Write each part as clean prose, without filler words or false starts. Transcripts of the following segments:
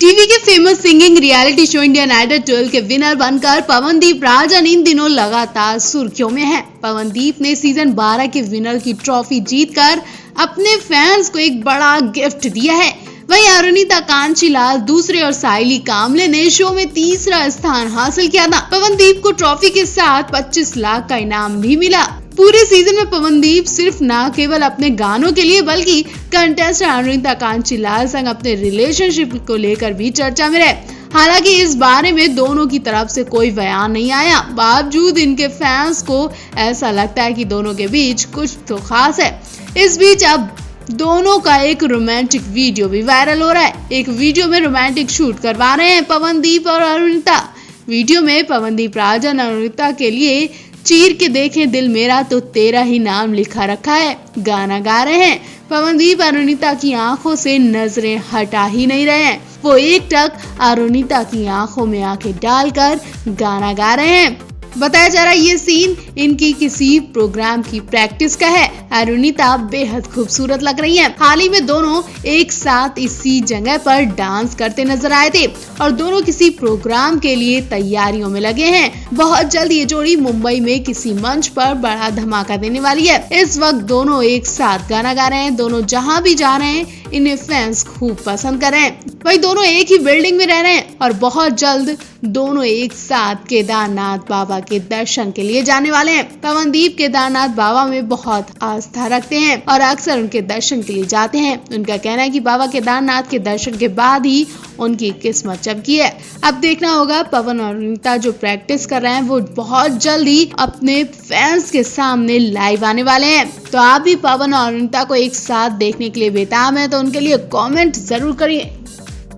TV के famous singing reality show Indian Idol 12 के winner बनकर पवनदीप राजन इन दिनों लगातार सुर्खियों में है। पवनदीप ने सीजन 12 के विनर की ट्रॉफी जीतकर अपने फैंस को एक बड़ा गिफ्ट दिया है। वहीं अरुणिता कांचीलाल दूसरे और साइली कामले ने शो में तीसरा स्थान हासिल किया था। पवनदीप को ट्रॉफी के साथ 25 लाख का इनाम भी मिला। पूरे सीजन में पवनदीप सिर्फ न केवल अपने गानों के लिए बल्कि कंटेस्टेंट अरुणिता कांचीलाल संग अपने रिलेशनशिप को लेकर भी चर्चा में रहे। हालांकि इस बारे में दोनों की तरफ से कोई बयान नहीं आया, बावजूद इनके फैंस को ऐसा लगता है कि दोनों के बीच कुछ तो खास है। इस बीच अब दोनों का एक रोमांटिक वीडियो भी वायरल हो रहा है। एक वीडियो में रोमांटिक शूट करवा रहे हैं पवनदीप और अरुणिता। वीडियो में पवनदीप राजन अरुणिता के लिए चीर के देखें दिल मेरा तो तेरा ही नाम लिखा रखा है गाना गा रहे हैं। पवनदीप अरुणिता की आंखों से नजरें हटा ही नहीं रहे हैं। वो एकटक अरुणिता की आंखों में आंखें डालकर गाना गा रहे हैं। बताया जा रहा है ये सीन इनकी किसी प्रोग्राम की प्रैक्टिस का है। अरुणिता बेहद खूबसूरत लग रही हैं। हाल ही में दोनों एक साथ इसी जगह पर डांस करते नजर आए थे और दोनों किसी प्रोग्राम के लिए तैयारियों में लगे हैं। बहुत जल्द ये जोड़ी मुंबई में किसी मंच पर बड़ा धमाका देने वाली है। इस वक्त दोनों एक साथ गाना गा रहे हैं। दोनों जहां भी जा रहे हैं इन्हें फैंस खूब पसंद कर रहे हैं। वही दोनों एक ही बिल्डिंग में रह रहे हैं और बहुत जल्द दोनों एक साथ केदारनाथ बाबा के दर्शन के लिए जाने वाले हैं। पवनदीप केदारनाथ बाबा में बहुत आस्था रखते हैं और अक्सर उनके दर्शन के लिए जाते हैं। उनका कहना है कि बाबा केदारनाथ के दर्शन के बाद ही उनकी किस्मत चमकी है। अब देखना होगा पवन और अरुणिता जो प्रैक्टिस कर रहे हैं वो बहुत जल्दी अपने फैंस के सामने लाइव आने वाले हैं। तो आप भी पवन और अरुणिता को एक साथ देखने के लिए बेताब हैं तो उनके लिए कमेंट जरूर करिए।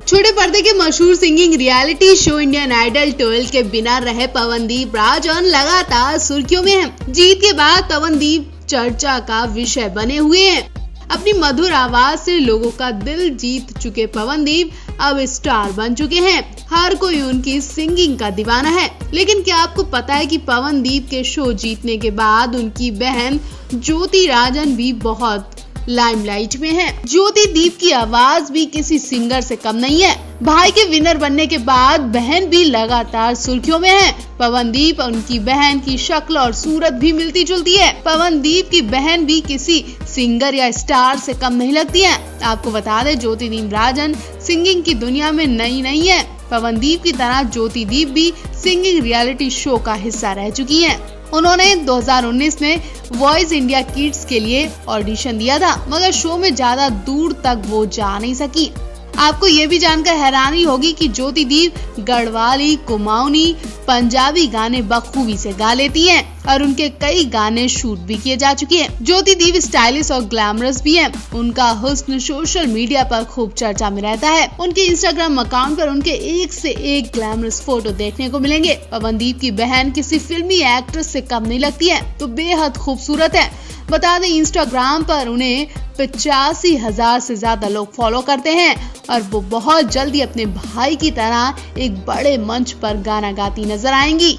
छोटे पर्दे के मशहूर singing reality show Indian Idol 12 के विनर रहे पवनदीप राजन लगातार सुर्खियों में हैं। जीत के बाद पवनदीप चर्चा का विषय बने हुए हैं। अपनी मधुर आवाज से लोगों का दिल जीत चुके पवनदीप अब स्टार बन चुके हैं। हर कोई उनकी सिंगिंग का दीवाना है। लेकिन क्या आपको पता है कि पवनदीप के शो जीतने के बाद उनकी बहन ज्योति राजन भी बहुत लाइमलाइट में है। ज्योति दीप की आवाज भी किसी सिंगर से कम नहीं है। भाई के विनर बनने के बाद बहन भी लगातार सुर्खियों में है। पवनदीप और उनकी बहन की शक्ल और सूरत भी मिलती जुलती है। पवनदीप की बहन भी किसी सिंगर या स्टार से कम नहीं लगती है। आपको बता दें ज्योति दीप राजन सिंगिंग की दुनिया में नई नहीं है। पवनदीप की तरह ज्योति दीप भी सिंगिंग रियलिटी शो का हिस्सा रह चुकी है। उन्होंने 2019 में वॉइस इंडिया किड्स के लिए ऑडिशन दिया था, मगर शो में ज्यादा दूर तक वो जा नहीं सकी। आपको ये भी जानकर हैरानी होगी कि ज्योति दीप गढ़वाली, कुमाऊनी, पंजाबी गाने बखूबी से गा लेती हैं और उनके कई गाने शूट भी किए जा चुके हैं। ज्योति दीप स्टाइलिश और ग्लैमरस भी हैं। उनका हुस्न सोशल मीडिया पर खूब चर्चा में रहता है। उनके इंस्टाग्राम अकाउंट पर उनके एक से एक ग्लैमरस फोटो देखने को मिलेंगे। पवनदीप की बहन किसी फिल्मी एक्ट्रेस से कम नहीं लगती है तो बेहद खूबसूरत है। बता दें इंस्टाग्राम पर उन्हें 85,000 से ज्यादा लोग फॉलो करते हैं और वो बहुत जल्दी अपने भाई की तरह एक बड़े मंच पर गाना गाती नजर आएंगी।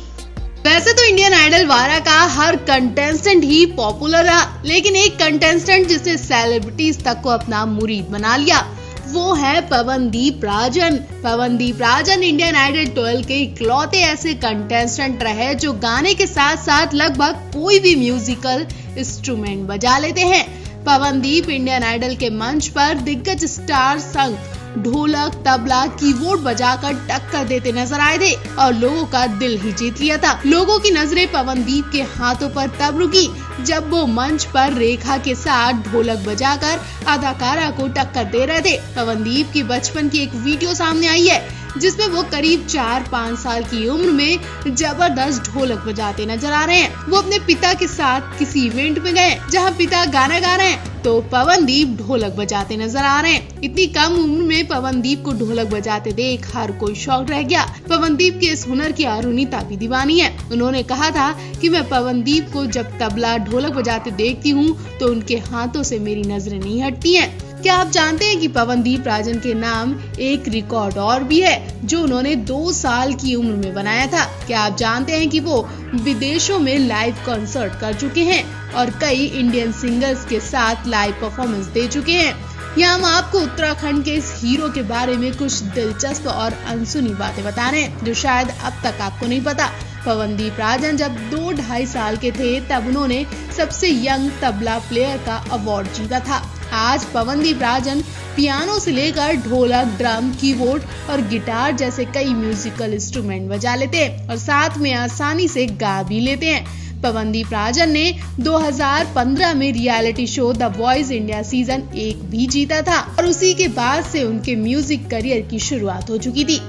वैसे तो इंडियन आइडल 12 का हर कंटेस्टेंट ही पॉपुलर रहा, लेकिन एक कंटेस्टेंट जिसने सेलिब्रिटीज तक को अपना मुरीद बना लिया वो है पवनदीप राजन। पवनदीप राजन इंडियन आइडल 12 के इकलौते ऐसे कंटेस्टेंट रहे जो गाने के साथ साथ लगभग कोई भी म्यूजिकल इंस्ट्रूमेंट बजा लेते हैं। पवनदीप इंडियन आइडल के मंच पर दिग्गज स्टार संग ढोलक, तबला, कीबोर्ड बजाकर टक्कर देते नजर आए थे और लोगों का दिल ही जीत लिया था। लोगों की नजरें पवनदीप के हाथों पर तब रुकी जब वो मंच पर रेखा के साथ ढोलक बजाकर अदाकारा को टक्कर दे रहे थे। पवनदीप की बचपन की एक वीडियो सामने आई है जिसमें वो करीब 4-5 साल की उम्र में जबरदस्त ढोलक बजाते नजर आ रहे हैं। वो अपने पिता के साथ किसी इवेंट में गए जहां पिता गाना गा रहे हैं तो पवनदीप ढोलक बजाते नजर आ रहे हैं। इतनी कम उम्र में पवनदीप को ढोलक बजाते देख हर कोई शॉक रह गया। पवनदीप के इस हुनर की अरुणिता भी दीवानी है। उन्होंने कहा था कि मैं पवनदीप को जब तबला, ढोलक बजाते देखती हूँ तो उनके हाथों से मेरी नजरें नहीं हटती हैं। क्या आप जानते हैं कि पवनदीप राजन के नाम एक रिकॉर्ड और भी है जो उन्होंने 2 साल की उम्र में बनाया था। क्या आप जानते हैं कि वो विदेशों में लाइव कॉन्सर्ट कर चुके हैं और कई इंडियन सिंगर्स के साथ लाइव परफॉर्मेंस दे चुके हैं। यहाँ हम आपको उत्तराखंड के इस हीरो के बारे में कुछ दिलचस्प और अनसुनी बातें बता रहे हैं जो शायद अब तक आपको नहीं पता। पवनदीप राजन जब 2-2.5 साल के थे तब उन्होंने सबसे यंग तबला प्लेयर का अवार्ड जीता था। आज पवनदीप राजन पियानो से लेकर ढोलक, ड्रम, कीबोर्ड और गिटार जैसे कई म्यूजिकल इंस्ट्रूमेंट बजा लेते हैं और साथ में आसानी से गा भी लेते हैं। पवनदीप राजन ने 2015 में reality show the voice India season 1 भी जीता था और उसी के बाद से उनके म्यूजिक करियर की शुरुआत हो चुकी थी।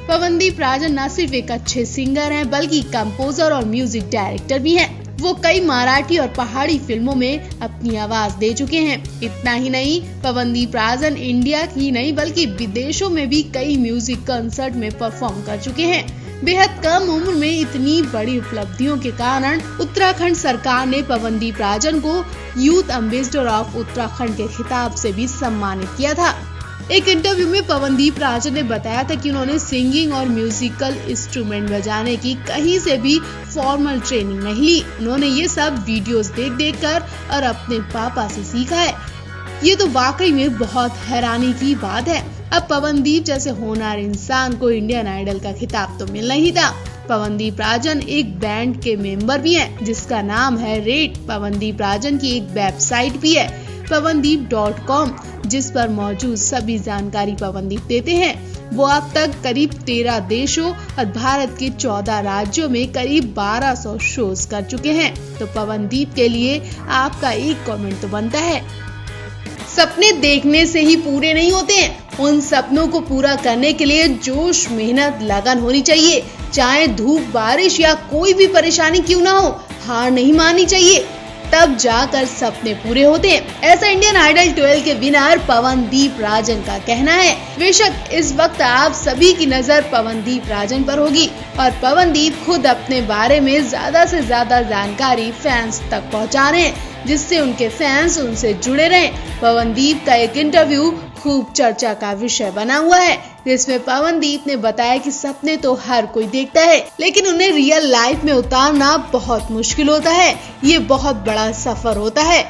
पवनदीप राजन न सिर्फ एक अच्छे सिंगर हैं बल्कि कंपोजर और म्यूजिक डायरेक्टर भी हैं। वो कई मराठी और पहाड़ी फिल्मों में अपनी आवाज दे चुके हैं। इतना ही नहीं, पवनदीप राजन इंडिया ही नहीं बल्कि विदेशों में भी कई म्यूजिक कंसर्ट में परफॉर्म कर चुके हैं। बेहद कम उम्र में इतनी बड़ी उपलब्धियों के कारण उत्तराखंड सरकार ने पवनदीप राजन को यूथ एम्बेसडर ऑफ उत्तराखंड के खिताब से भी सम्मानित किया था। एक इंटरव्यू में पवनदीप राजन ने बताया था कि उन्होंने सिंगिंग और म्यूजिकल इंस्ट्रूमेंट बजाने की कहीं से भी फॉर्मल ट्रेनिंग नहीं ली। उन्होंने ये सब वीडियोस देख कर और अपने पापा से सीखा है। ये तो वाकई में बहुत हैरानी की बात है। अब पवनदीप जैसे होनहार इंसान को इंडियन आइडल का खिताब तो मिलना ही था। पवनदीप राजन एक बैंड के मेंबर भी हैं जिसका नाम है रेट। पवनदीप राजन की एक वेबसाइट भी है pawandeep.com जिस पर मौजूद सभी जानकारी पवनदीप देते हैं। वो अब तक करीब 13 देशों और भारत के 14 राज्यों में करीब 1200 शोज कर चुके हैं। तो पवनदीप के लिए आपका एक कमेंट तो बनता है। सपने देखने से ही पूरे नहीं होते हैं, उन सपनों को पूरा करने के लिए जोश, मेहनत, लगन होनी चाहिए। चाहे धूप, बारिश या कोई भी परेशानी क्यों ना हो, हार नहीं माननी चाहिए, तब जाकर सपने पूरे होते हैं। ऐसा इंडियन आइडल 12 के विनर पवनदीप राजन का कहना है। बेशक इस वक्त आप सभी की नजर पवनदीप राजन पर होगी और पवनदीप खुद अपने बारे में ज्यादा से ज्यादा जानकारी फैंस तक पहुंचा रहे हैं जिससे उनके फैंस उनसे जुड़े रहें। पवनदीप का एक इंटरव्यू खूब चर्चा का विषय बना हुआ है जिसमें पवनदीप ने बताया कि सपने तो हर कोई देखता है लेकिन उन्हें रियल लाइफ में उतारना बहुत मुश्किल होता है। ये बहुत बड़ा सफर होता है।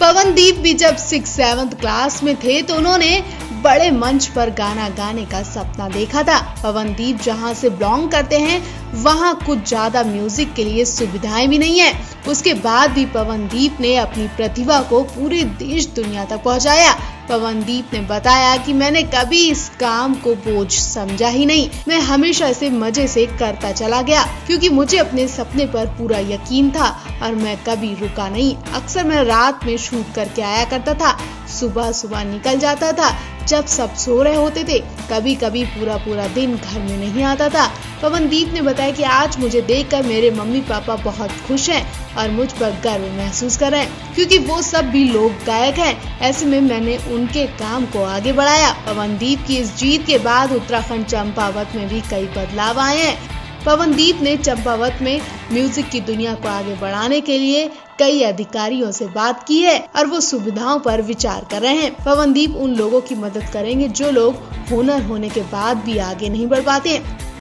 पवनदीप भी जब 6-7 क्लास में थे तो उन्होंने बड़े मंच पर गाना गाने का सपना देखा था। पवनदीप जहां से बिलोंग करते हैं वहां कुछ ज्यादा म्यूजिक के लिए सुविधाएं भी नहीं है। उसके बाद भी पवनदीप ने अपनी प्रतिभा को पूरे देश दुनिया तक पहुंचाया। पवनदीप ने बताया कि मैंने कभी इस काम को बोझ समझा ही नहीं, मैं हमेशा इसे मजे से करता चला गया क्योंकि मुझे अपने सपने पर पूरा यकीन था और मैं कभी रुका नहीं। अक्सर मैं रात में शूट करके आया करता था, सुबह निकल जाता था जब सब सो रहे होते थे। कभी कभी पूरा दिन घर में नहीं आता था। पवनदीप ने बताया कि आज मुझे देखकर मेरे मम्मी पापा बहुत खुश हैं और मुझ पर गर्व महसूस कर रहे हैं क्योंकि वो सब भी लोग गायक हैं। ऐसे में मैंने उनके काम को आगे बढ़ाया। पवनदीप की इस जीत के बाद उत्तराखंड चंपावत में भी कई बदलाव आए हैं। पवनदीप ने चंपावत में म्यूजिक की दुनिया को आगे बढ़ाने के लिए कई अधिकारियों से बात की है और वो सुविधाओं पर विचार कर रहे हैं। पवनदीप उन लोगों की मदद करेंगे जो लोग हुनर होने के बाद भी आगे नहीं बढ़ पाते हैं।